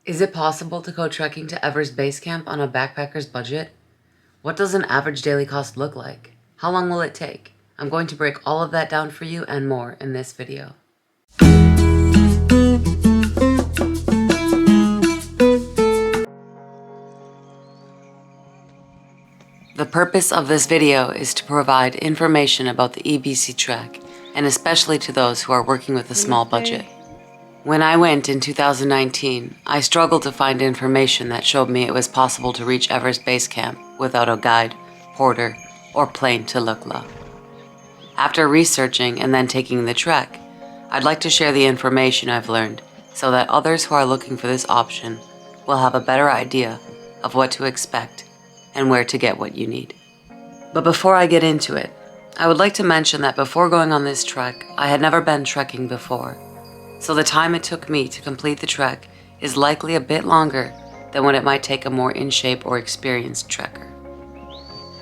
Is it possible to go trekking to Everest Base Camp on a backpacker's budget? What does an average daily cost look like? How long will it take? I'm going to break all of that down for you and more in this video. The purpose of this video is to provide information about the EBC trek, and especially to those who are working with a small budget. When I went in 2019, I struggled to find information that showed me it was possible to reach Everest Base Camp without a guide, porter, or plane to Lukla. After researching and then taking the trek, I'd like to share the information I've learned so that others who are looking for this option will have a better idea of what to expect and where to get what you need. But before I get into it, I would like to mention that before going on this trek, I had never been trekking before, so the time it took me to complete the trek is likely a bit longer than what it might take a more in-shape or experienced trekker.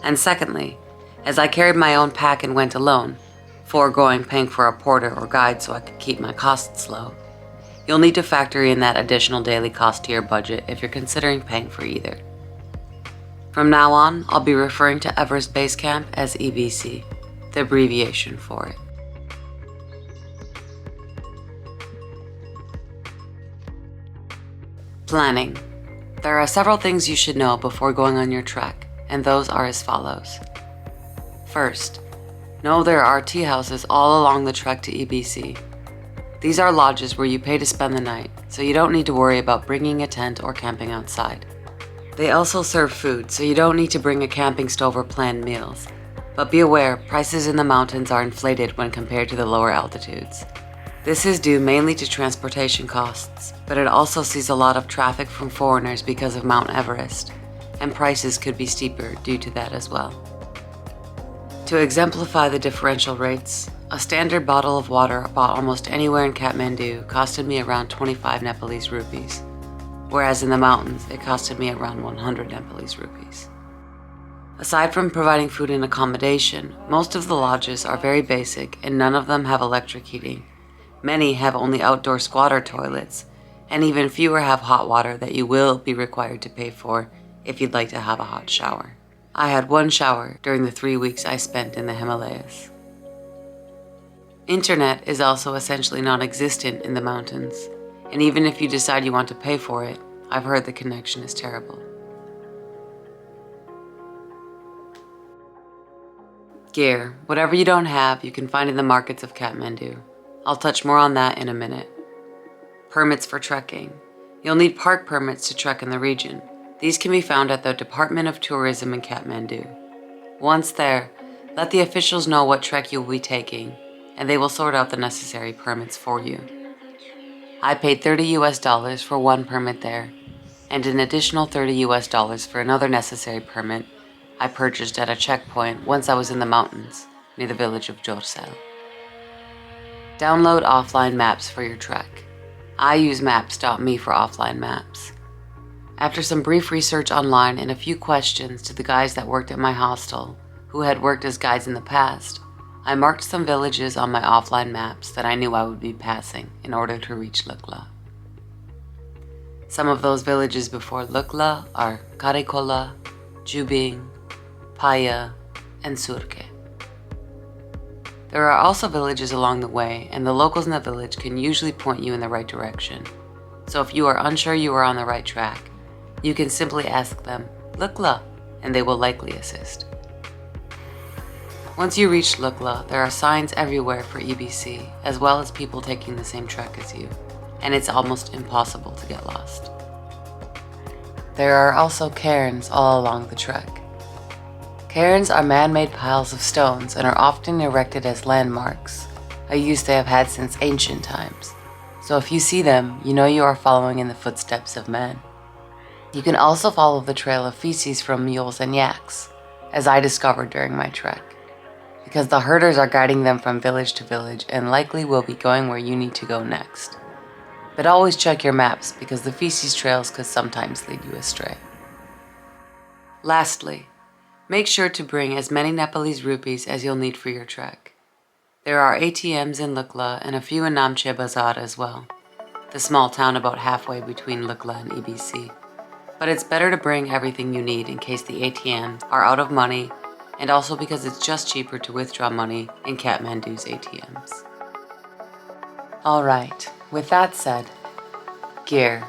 And secondly, as I carried my own pack and went alone, foregoing paying for a porter or guide so I could keep my costs low, you'll need to factor in that additional daily cost to your budget if you're considering paying for either. From now on, I'll be referring to Everest Base Camp as EBC, the abbreviation for it. Planning. There are several things you should know before going on your trek, and those are as follows. First, know there are tea houses all along the trek to EBC. These are lodges where you pay to spend the night, so you don't need to worry about bringing a tent or camping outside. They also serve food, so you don't need to bring a camping stove or planned meals. But be aware, prices in the mountains are inflated when compared to the lower altitudes. This is due mainly to transportation costs, but it also sees a lot of traffic from foreigners because of Mount Everest, and prices could be steeper due to that as well. To exemplify the differential rates, a standard bottle of water bought almost anywhere in Kathmandu costed me around 25 Nepalese rupees, whereas in the mountains it costed me around 100 Nepalese rupees. Aside from providing food and accommodation, most of the lodges are very basic and none of them have electric heating. Many have only outdoor squatter toilets, and even fewer have hot water that you will be required to pay for if you'd like to have a hot shower. I had one shower during the 3 weeks I spent in the Himalayas. Internet is also essentially non-existent in the mountains, and even if you decide you want to pay for it, I've heard the connection is terrible. Gear. Whatever you don't have, you can find in the markets of Kathmandu. I'll touch more on that in a minute. Permits for trekking. You'll need park permits to trek in the region. These can be found at the Department of Tourism in Kathmandu. Once there, let the officials know what trek you'll be taking, and they will sort out the necessary permits for you. I paid $30 for one permit there, and an additional $30 for another necessary permit I purchased at a checkpoint once I was in the mountains, near the village of Gisselle. Download offline maps for your trek. I use maps.me for offline maps. After some brief research online and a few questions to the guys that worked at my hostel, who had worked as guides in the past, I marked some villages on my offline maps that I knew I would be passing in order to reach Lukla. Some of those villages before Lukla are Karikola, Jubing, Paya, and Surke. There are also villages along the way, and the locals in the village can usually point you in the right direction. So if you are unsure you are on the right track, you can simply ask them, Lukla, and they will likely assist. Once you reach Lukla, there are signs everywhere for EBC, as well as people taking the same trek as you, and it's almost impossible to get lost. There are also cairns all along the trek. Cairns are man-made piles of stones and are often erected as landmarks, a use they have had since ancient times. So if you see them, you know you are following in the footsteps of men. You can also follow the trail of feces from mules and yaks, as I discovered during my trek, because the herders are guiding them from village to village and likely will be going where you need to go next. But always check your maps because the feces trails could sometimes lead you astray. Lastly, make sure to bring as many Nepalese rupees as you'll need for your trek. There are ATMs in Lukla and a few in Namche Bazaar as well. the small town about halfway between Lukla and EBC. But it's better to bring everything you need in case the ATMs are out of money, and also because it's just cheaper to withdraw money in Kathmandu's ATMs. Alright, with that said, gear.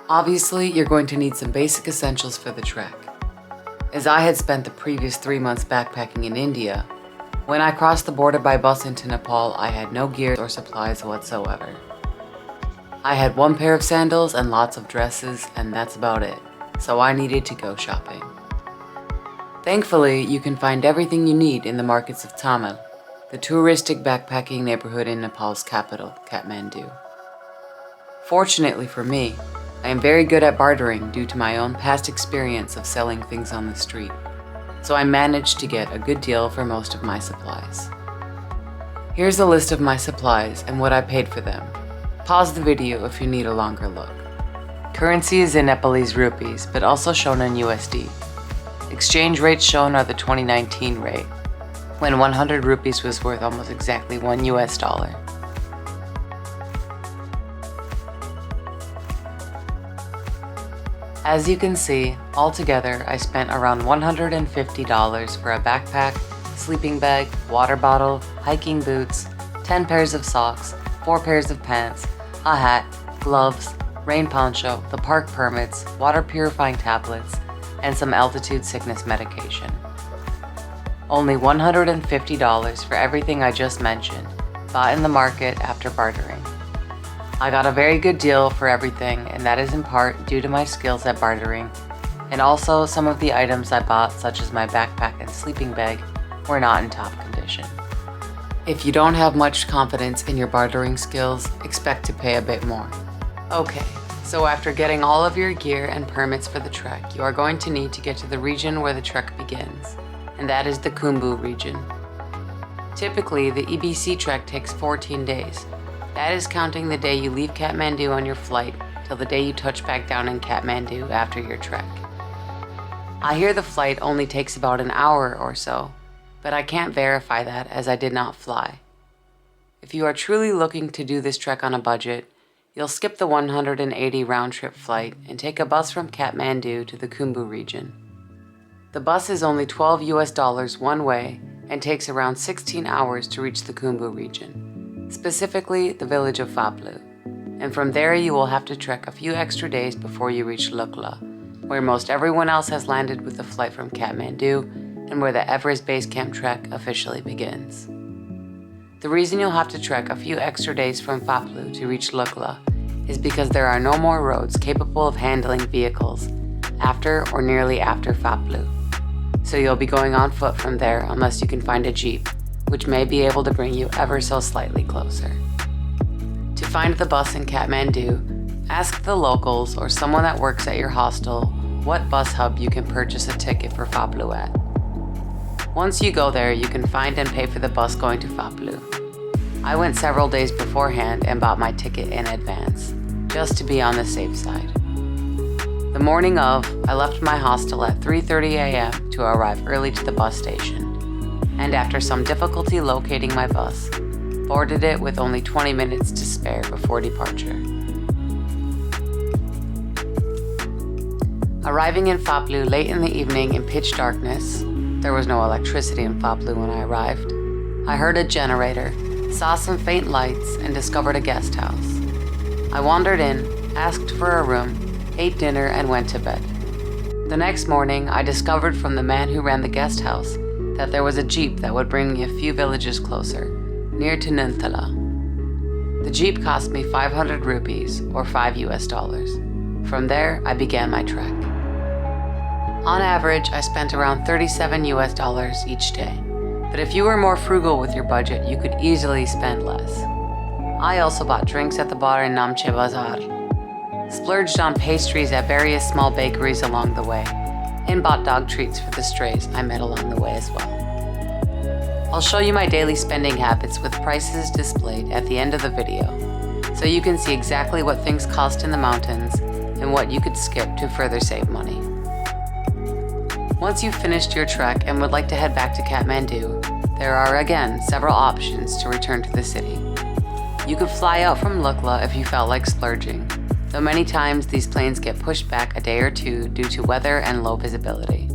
Obviously, you're going to need some basic essentials for the trek. As I had spent the previous 3 months backpacking in India, when I crossed the border by bus into Nepal, I had no gear or supplies whatsoever. I had one pair of sandals and lots of dresses, and that's about it, so I needed to go shopping. Thankfully, you can find everything you need in the markets of Tamil, the touristic backpacking neighborhood in Nepal's capital, Kathmandu. Fortunately for me, I am very good at bartering due to my own past experience of selling things on the street, so I managed to get a good deal for most of my supplies. Here's a list of my supplies and what I paid for them. Pause the video if you need a longer look. Currency is in Nepalese rupees, but also shown in USD. Exchange rates shown are the 2019 rate, when 100 rupees was worth almost exactly $1 US. As you can see, altogether I spent around $150 for a backpack, sleeping bag, water bottle, hiking boots, 10 pairs of socks, 4 pairs of pants, a hat, gloves, rain poncho, the park permits, water purifying tablets, and some altitude sickness medication. Only $150 for everything I just mentioned, bought in the market after bartering. I got a very good deal for everything, and that is in part due to my skills at bartering, and also some of the items I bought, such as my backpack and sleeping bag, were not in top condition. If you don't have much confidence in your bartering skills, expect to pay a bit more. Okay, so after getting all of your gear and permits for the trek, you are going to need to get to the region where the trek begins, and that is the Khumbu region. Typically, the EBC trek takes 14 days. That is counting the day you leave Kathmandu on your flight till the day you touch back down in Kathmandu after your trek. I hear the flight only takes about an hour or so, but I can't verify that as I did not fly. If you are truly looking to do this trek on a budget, you'll skip the 180 round-trip flight and take a bus from Kathmandu to the Khumbu region. The bus is only $12 US one way and takes around 16 hours to reach the Khumbu region, specifically the village of Phaplu. And from there you will have to trek a few extra days before you reach Lukla, where most everyone else has landed with the flight from Kathmandu and where the Everest Base Camp trek officially begins. The reason you'll have to trek a few extra days from Phaplu to reach Lukla is because there are no more roads capable of handling vehicles after or nearly after Phaplu. So you'll be going on foot from there unless you can find a jeep, which may be able to bring you ever so slightly closer. To find the bus in Kathmandu, ask the locals or someone that works at your hostel what bus hub you can purchase a ticket for Phaplu at. Once you go there, you can find and pay for the bus going to Phaplu. I went several days beforehand and bought my ticket in advance, just to be on the safe side. The morning of, I left my hostel at 3:30 a.m. to arrive early to the bus station, and after some difficulty locating my bus, boarded it with only 20 minutes to spare before departure. Arriving in Phaplu late in the evening in pitch darkness, there was no electricity in Phaplu when I arrived. I heard a generator, saw some faint lights, and discovered a guest house. I wandered in, asked for a room, ate dinner, and went to bed. The next morning, I discovered from the man who ran the guest house that there was a jeep that would bring me a few villages closer, near to Nunthala. The jeep cost me 500 rupees, or $5 US. From there, I began my trek. On average, I spent around $37 US each day, but if you were more frugal with your budget, you could easily spend less. I also bought drinks at the bar in Namche Bazaar, splurged on pastries at various small bakeries along the way, and bought dog treats for the strays I met along the way as well. I'll show you my daily spending habits with prices displayed at the end of the video, so you can see exactly what things cost in the mountains and what you could skip to further save money. Once you've finished your trek and would like to head back to Kathmandu, there are again several options to return to the city. You could fly out from Lukla if you felt like splurging, though many times these planes get pushed back a day or two due to weather and low visibility.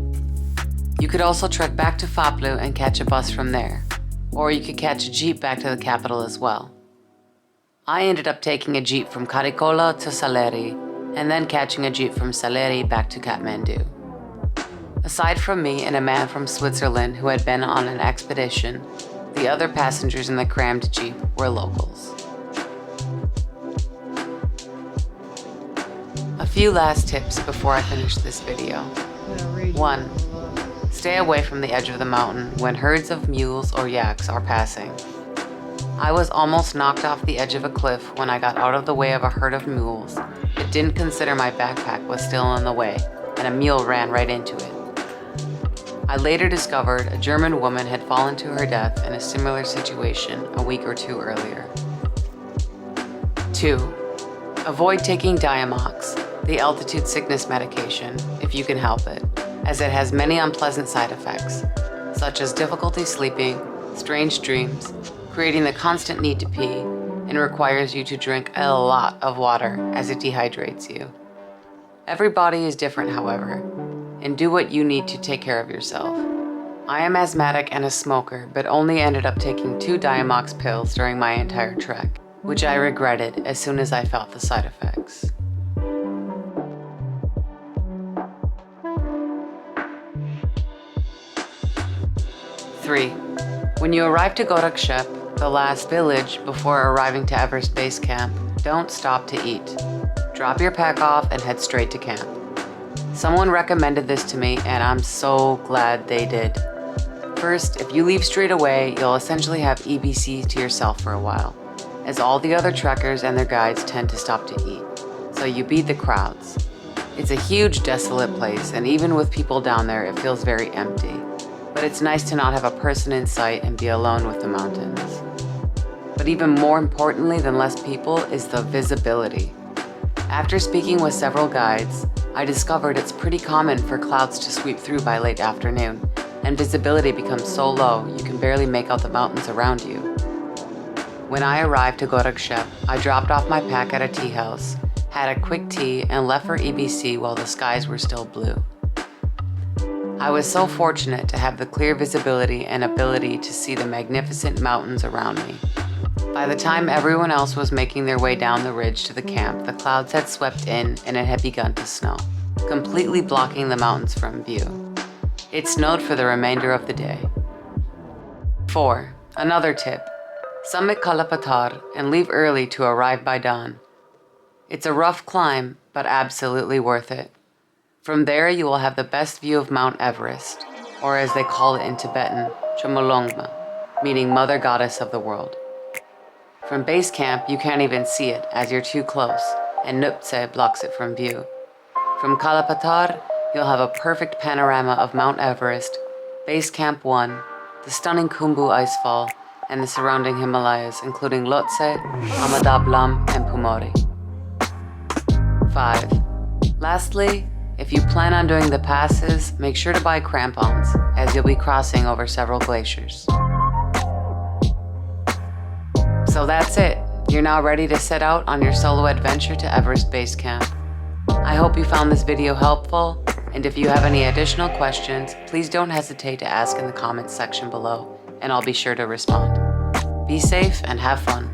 You could also trek back to Faplu and catch a bus from there, or you could catch a jeep back to the capital as well. I ended up taking a jeep from Karikola to Saleri, and then catching a jeep from Saleri back to Kathmandu. Aside from me and a man from Switzerland who had been on an expedition, the other passengers in the crammed jeep were locals. A few last tips before I finish this video. 1. Stay away from the edge of the mountain when herds of mules or yaks are passing. I was almost knocked off the edge of a cliff when I got out of the way of a herd of mules, but didn't consider my backpack was still in the way, and a mule ran right into it. I later discovered a German woman had fallen to her death in a similar situation a week or two earlier. 2. Avoid taking Diamox, the altitude sickness medication, if you can help it, as it has many unpleasant side effects, such as difficulty sleeping, strange dreams, creating the constant need to pee, and requires you to drink a lot of water as it dehydrates you. Every body is different, however, and do what you need to take care of yourself. I am asthmatic and a smoker, but only ended up taking 2 Diamox pills during my entire trek, which I regretted as soon as I felt the side effects. 3. When you arrive to Gorakshep, the last village before arriving to Everest Base Camp, don't stop to eat. Drop your pack off and head straight to camp. Someone recommended this to me, and I'm so glad they did. First, if you leave straight away, you'll essentially have EBC to yourself for a while, as all the other trekkers and their guides tend to stop to eat, so you beat the crowds. It's a huge, desolate place, and even with people down there, it feels very empty. But it's nice to not have a person in sight and be alone with the mountains. But even more importantly than less people is the visibility. After speaking with several guides, I discovered it's pretty common for clouds to sweep through by late afternoon, and visibility becomes so low you can barely make out the mountains around you. When I arrived to Gorakshep, I dropped off my pack at a tea house, had a quick tea, and left for EBC while the skies were still blue. I was so fortunate to have the clear visibility and ability to see the magnificent mountains around me. By the time everyone else was making their way down the ridge to the camp, the clouds had swept in and it had begun to snow, completely blocking the mountains from view. It snowed for the remainder of the day. 4. Another tip. Summit Kalapatar and leave early to arrive by dawn. It's a rough climb, but absolutely worth it. From there, you will have the best view of Mount Everest, or as they call it in Tibetan, Chomolungma, meaning Mother Goddess of the World. From base camp, you can't even see it as you're too close, and Nuptse blocks it from view. From Kalapatar, you'll have a perfect panorama of Mount Everest, Base Camp 1, the stunning Khumbu icefall, and the surrounding Himalayas, including Lhotse, Amadablam, and Pumori. 5. Lastly, if you plan on doing the passes, make sure to buy crampons, as you'll be crossing over several glaciers. So that's it. You're now ready to set out on your solo adventure to Everest Base Camp. I hope you found this video helpful, and if you have any additional questions, please don't hesitate to ask in the comments section below, and I'll be sure to respond. Be safe and have fun.